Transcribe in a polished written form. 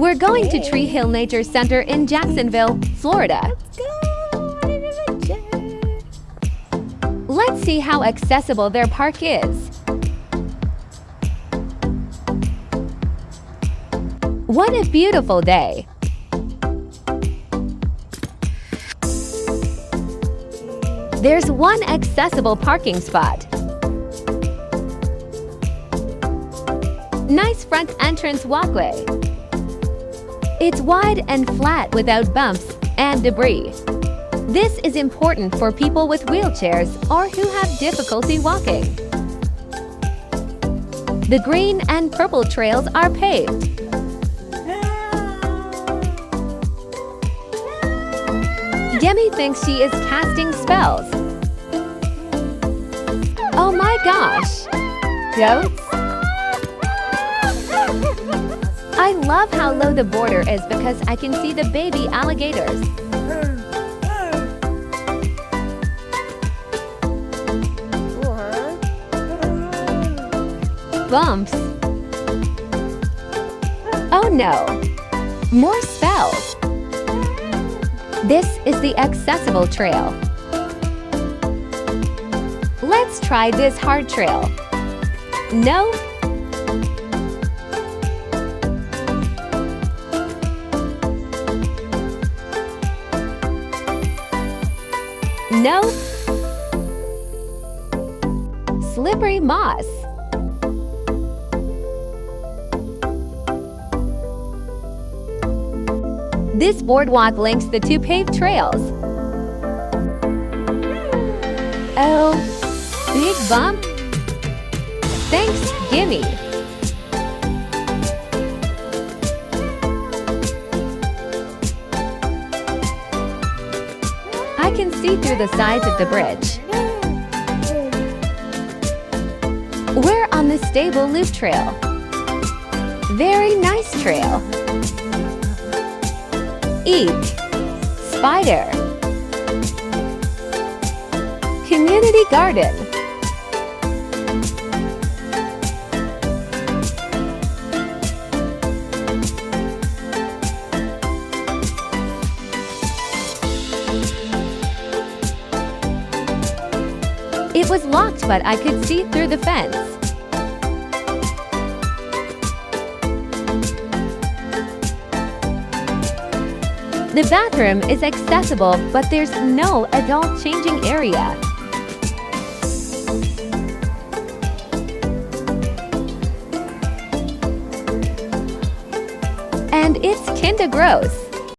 We're going to Tree Hill Nature Center in Jacksonville, Florida. Let's see how accessible their park is. What a beautiful day! There's one accessible parking spot. Nice front entrance walkway. It's wide and flat without bumps and debris. This is important for people with wheelchairs or who have difficulty walking. The green and purple trails are paved. Demi thinks she is casting spells. Oh my gosh! Goats? I love how low the border is because I can see the baby alligators. Bumps. Oh no! More spells. This is the accessible trail. Let's try this hard trail. No? No? Slippery moss. This boardwalk links the two paved trails. Oh, big bump? Thanks, Gimme. I can see through the sides of the bridge. We're on the Stable Loop Trail. Very nice trail. Eat. Spider. Community garden. It was locked, but I could see through the fence. The bathroom is accessible, but there's no adult changing area. And it's kinda gross.